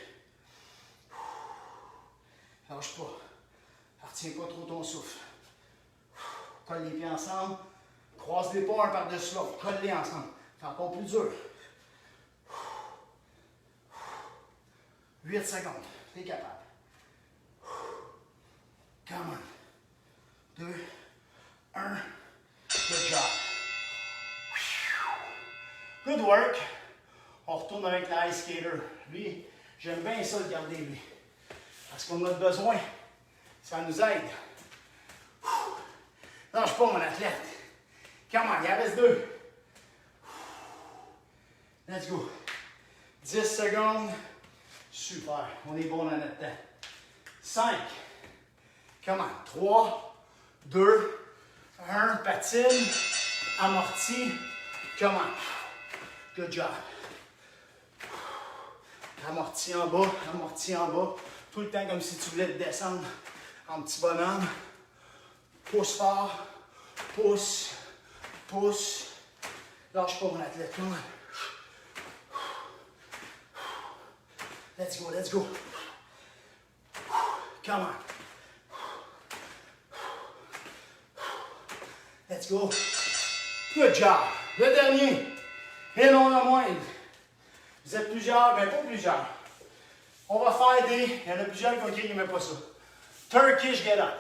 Lâche pas. Retiens pas trop ton souffle. Colle les pieds ensemble. Croise les pas un par-dessus l'autre. Colle-les ensemble. C'est encore plus dur. 8 secondes. T'es capable. Come on. 2, 1. Good job. Good work. On retourne avec l'ice skater. Lui, j'aime bien ça de garder lui. Parce qu'on a besoin. Ça nous aide. Lâche pas, mon athlète. Come on, il en reste 2. Let's go. 10 secondes. Super. On est bon dans notre temps. 5. Come on. 3, 2, 1. Patine. Amorti. Come on. Good job. Amorti en bas. Amorti en bas. Tout le temps comme si tu voulais te descendre en petit bonhomme. Pousse fort. Pousse. Pousse. Lâche pas, mon athlète. Come on. Let's go, let's go. Come on. Let's go. Good job. Le dernier. Et non le moindre. Vous êtes plusieurs, mais pas plusieurs. On va faire des... Il y en a plusieurs qui n'aiment pas ça. Turkish get up.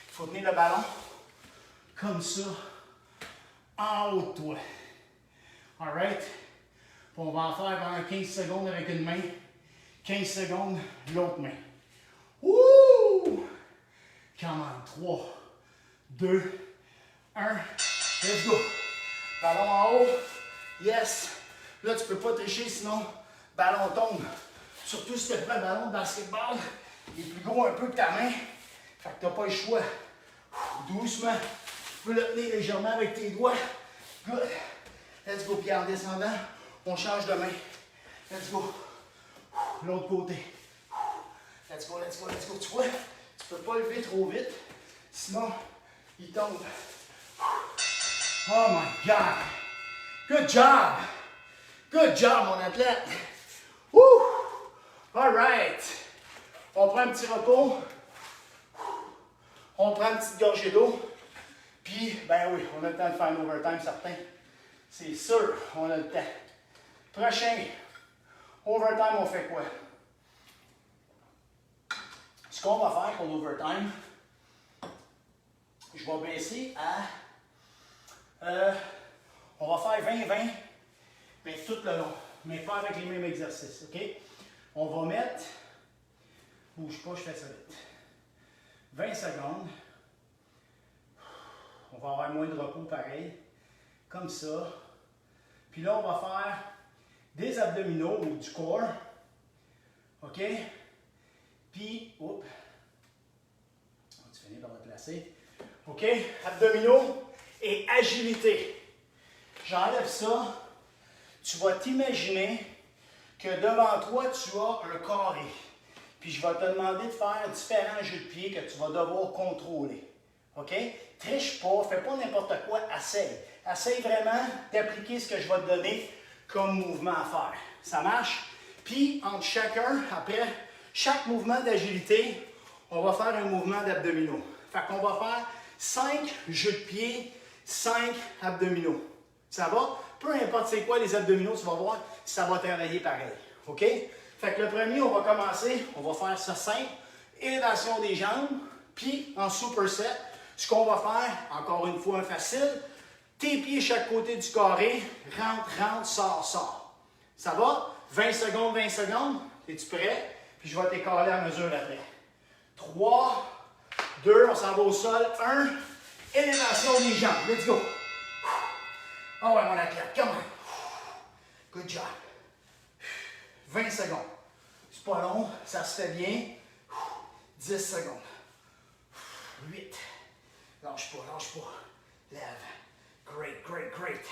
Il faut tenir le ballon comme ça, en haut de toi. Alright? On va en faire pendant 15 secondes avec une main. 15 secondes, l'autre main. Wouh! Come on. 3, 2, 1. Let's go. Ballon en haut. Yes. Là, tu ne peux pas tricher, sinon, ballon tombe. Surtout si tu prends le ballon de basketball, il est plus gros un peu que ta main. Fait que tu n'as pas le choix. Doucement. Tu peux le tenir légèrement avec tes doigts. Good. Let's go. Puis en descendant, on change de main. Let's go. L'autre côté. Let's go, let's go, let's go. Tu vois, tu peux pas lever trop vite, sinon, il tombe. Oh my God. Good job. Good job, mon athlète. Woo! All right. On prend un petit repos. On prend une petite gorgée d'eau. Puis, ben oui, on a le temps de faire un overtime, certain. C'est sûr, on a le temps. Prochain. Overtime, on fait quoi? Ce qu'on va faire pour l'overtime, je vais baisser à... on va faire 20-20, mais tout le long, mais pas avec les mêmes exercices, OK? On va mettre... Bouge pas, je fais ça vite. 20 secondes. On va avoir moins de repos pareil, comme ça. Puis là, on va faire des abdominaux ou du core. OK? Puis, oups. Tu finis par le placer. OK? Abdominaux et agilité. J'enlève ça. Tu vas t'imaginer que devant toi, tu as un carré. Puis je vais te demander de faire différents jeux de pied que tu vas devoir contrôler. OK? Triche pas, fais pas n'importe quoi, essaye. Essaye vraiment d'appliquer ce que je vais te donner comme mouvement à faire. Ça marche? Puis, entre chacun, après chaque mouvement d'agilité, on va faire un mouvement d'abdominaux. Fait qu'on va faire 5 jeux de pied, 5 abdominaux. Ça va? Peu importe c'est quoi les abdominaux, tu vas voir, ça va travailler pareil. OK? Fait que le premier, on va commencer, on va faire ça simple. Élévation des jambes, puis en superset, ce qu'on va faire, encore une fois, facile, tes pieds chaque côté du carré, rentre, rentre, sort, sort. Ça va? 20 secondes, 20 secondes. Es-tu prêt? Puis je vais t'écaler à mesure après. 3, 2, on s'en va au sol. 1, élévation des jambes. Let's go. Oh ouais, mon athlète, come on. Good job. 20 secondes. C'est pas long, ça se fait bien. 10 secondes. 8. Lâche pas, lâche pas. Lève. Great, great, great.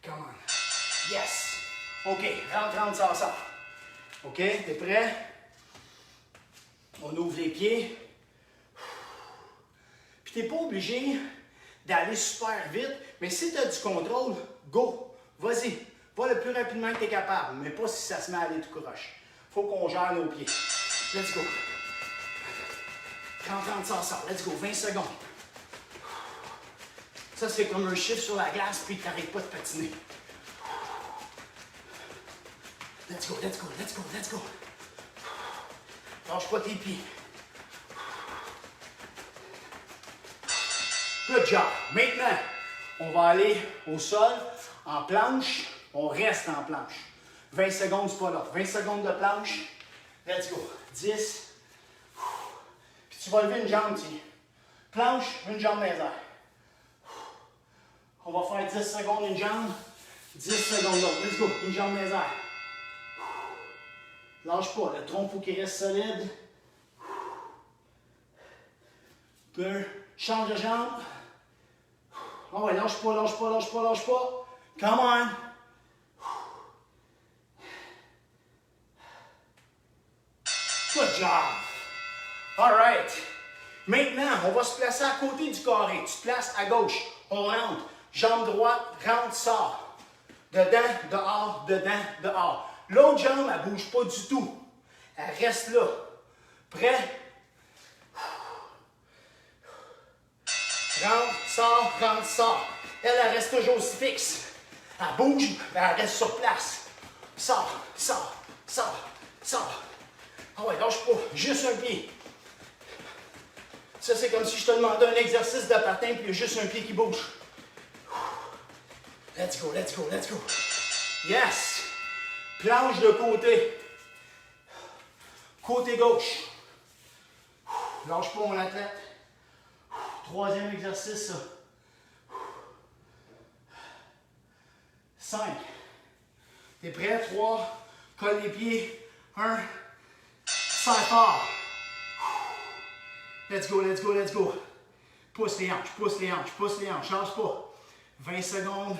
Come on. Yes. OK, rentre, sort. OK, t'es prêt? On ouvre les pieds. Puis t'es pas obligé d'aller super vite, mais si tu as du contrôle, go. Vas-y. Va le plus rapidement que tu es capable, mais pas si ça se met à aller tout croche. Faut qu'on gère nos pieds. Let's go. 30, sort. Let's go. 20 secondes. Ça, c'est comme un chiffre sur la glace, puis tu n'arrêtes pas de patiner. Let's go, let's go, let's go, let's go. Lâche pas tes pieds. Good job. Maintenant, on va aller au sol, en planche. On reste en planche. 20 secondes, c'est pas là. 20 secondes de planche. Let's go. 10. Puis tu vas lever une jambe, tiens. Planche, une jambe dans les airs. On va faire 10 secondes une jambe. 10 secondes l'autre. Let's go. Une jambe dans les airs. Lâche pas. Le tronc, il faut qu'il reste solide. Good. Change de jambe. Oh ouais, lâche pas, lâche pas, lâche pas, lâche pas. Come on. Good job. All right. Maintenant, on va se placer à côté du carré. Tu te places à gauche. On rentre. Jambe droite, rentre, sort. Dedans, dehors, dedans, dehors. L'autre jambe, elle ne bouge pas du tout. Elle reste là. Prêt? Rentre, sort. Elle reste toujours aussi fixe. Elle bouge, mais elle reste sur place. Sort. Ah ouais, lâche pas. Juste un pied. Ça, c'est comme si je te demandais un exercice de patin, puis il y a juste un pied qui bouge. Let's go. Yes. Planche de côté. Côté gauche. Lâche pas mon athlète. Troisième exercice, ça. 5. T'es prêt? 3. Colle les pieds. 1. Serre fort. Let's go. Pousse les hanches. Change pas. 20 secondes.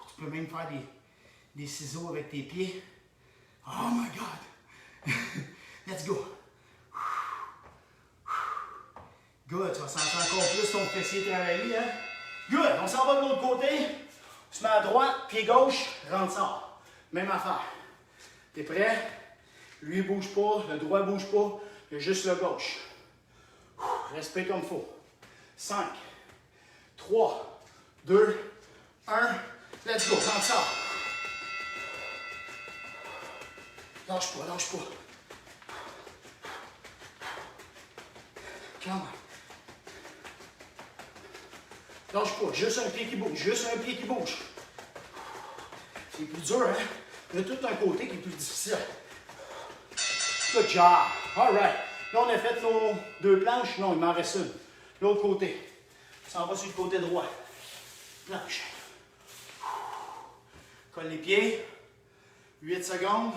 Tu peux même faire des ciseaux avec tes pieds. Oh my God. Let's go. Good, tu vas sentir encore plus ton fessier travailler, hein? Good, on s'en va de l'autre côté. Tu mets à droite, pied gauche, rentre, sort. Même affaire. T'es prêt? Lui, il bouge pas, le droit bouge pas, il y a juste le gauche. Respect comme il faut. 5, 3, 2, 1. Let's go, rentre, sort. Lâche pas. Come on. Lâche pas, juste un pied qui bouge. C'est plus dur, hein? Il y a tout un côté qui est plus difficile. Good job. All right. Là, on a fait nos 2 planches. Non, il m'en reste une. L'autre côté. Ça s'en va sur le côté droit. Planche. Colle les pieds. 8 secondes.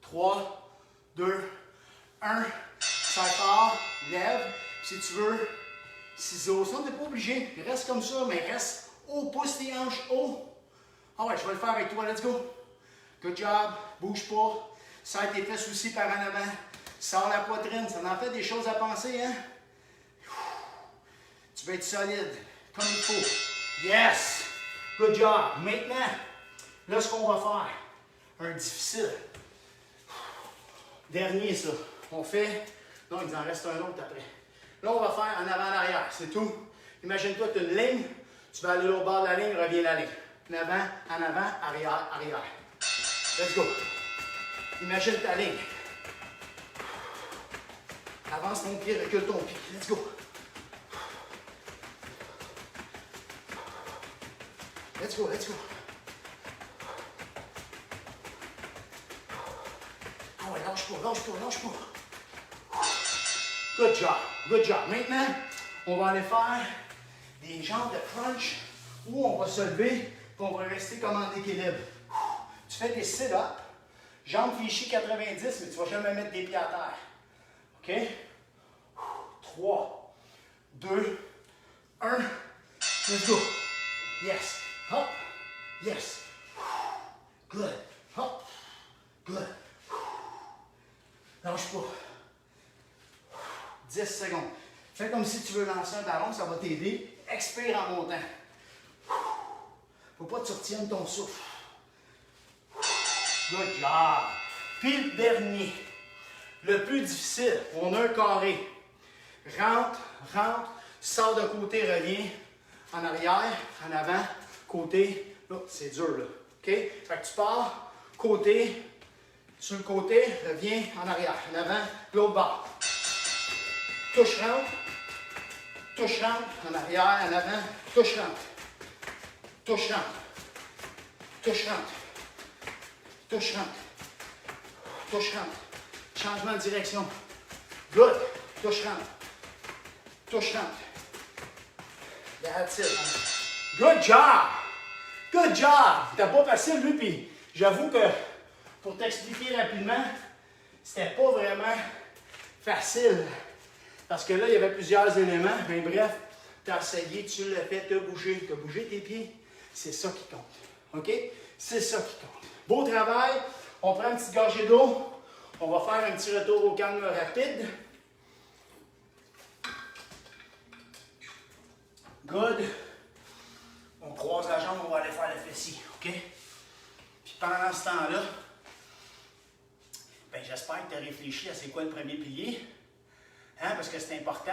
3, 2, 1. Serre fort. Lève. Si tu veux, ciseaux. Ça, t'es pas obligé. Reste comme ça, mais reste haut. Pousse tes hanches haut. Ah ouais, je vais le faire avec toi. Let's go. Good job. Bouge pas. Serre tes fesses aussi par en avant. Sors la poitrine. Ça en fait des choses à penser, hein? Tu vas être solide, comme il faut. Yes! Good job. Maintenant, là, ce qu'on va faire, un difficile. Dernier, ça. On fait... Non, il en reste un autre après. Là, on va faire en avant, en arrière. C'est tout. Imagine-toi, tu as une ligne. Tu vas aller au bord de la ligne, reviens la ligne. En avant, arrière, arrière. Let's go. Imagine ta ligne. Avance ton pied, recule ton pied. Let's go. Let's go. Ah ouais, lâche pas. Good job. Maintenant, on va aller faire des jambes de crunch où on va se lever et on va rester comme en équilibre. Tu fais des sit-ups, Jambes fléchies 90, mais tu ne vas jamais mettre des pieds à terre. OK? 3, 2, 1. Let's go. Yes. Hop. Yes. Good. Hop. Good. Lâche pas. 10 secondes. Fais comme si tu veux lancer un ballon, ça va t'aider. Expire en montant. Faut pas que tu retiennes ton souffle. Good job. Puis le dernier, le plus difficile, on a un carré. Rentre, rentre, sors de côté, reviens. En arrière, en avant, côté. Là, c'est dur, là. OK? Fait que tu pars, côté, sur le côté, reviens en arrière, en avant, l'autre bord. Touche, rentre, en arrière, en avant, touche, rentre. Touche, rentre. Touche, rentre. Touche, rentre. Touche, rentre. Changement de direction. Good. Touche, rentre. Touche, rentre. That's it. Good job! Good job! C'était pas facile, lui, puis j'avoue que, pour t'expliquer rapidement, c'était pas vraiment facile. Parce que là, il y avait plusieurs éléments. Mais bref, tu as essayé, tu l'as fait, tu as bougé tes pieds. C'est ça qui compte. OK? C'est ça qui compte. Beau travail. On prend une petite gorgée d'eau. On va faire un petit retour au calme rapide. Good. On croise la jambe, on va aller faire le fessier. OK? Puis pendant ce temps-là, ben, j'espère que tu as réfléchi à c'est quoi le premier pilier. Hein? Parce que c'est important.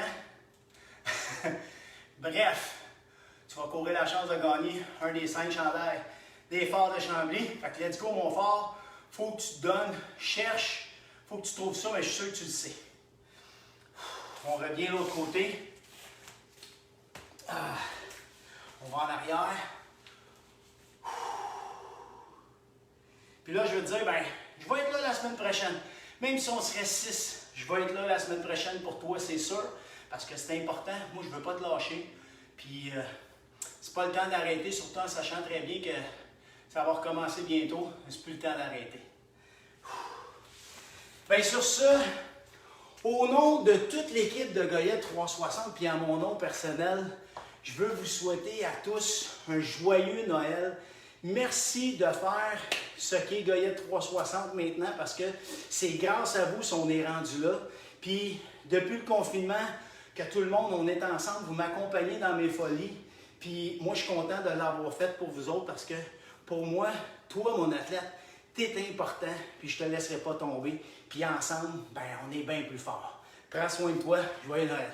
Bref, tu vas courir la chance de gagner un des 5 chandails des Forts de Chambly. Fait que let's go, mon fort. Faut que tu te donnes, cherche. Faut que tu trouves ça, mais je suis sûr que tu le sais. On revient de l'autre côté. On va en arrière. Puis là, je veux te dire, ben, je vais être là la semaine prochaine. Même si on serait 6, je vais être là la semaine prochaine pour toi, c'est sûr. Parce que c'est important. Moi, je ne veux pas te lâcher. Puis, c'est pas le temps d'arrêter, surtout en sachant très bien que ça va recommencer bientôt. C'est plus le temps d'arrêter. Bien, sur ce, au nom de toute l'équipe de Goyette 360, puis à mon nom personnel, je veux vous souhaiter à tous un joyeux Noël. Merci de faire ce qu'est Goyette 360 maintenant, parce que c'est grâce à vous si on est rendu là. Puis, depuis le confinement, que tout le monde, on est ensemble, vous m'accompagnez dans mes folies. Puis, moi, je suis content de l'avoir fait pour vous autres, parce que pour moi, toi, mon athlète, t'es important, puis je te laisserai pas tomber. Puis ensemble, ben, on est bien plus fort. Prends soin de toi. Joyeux Noël.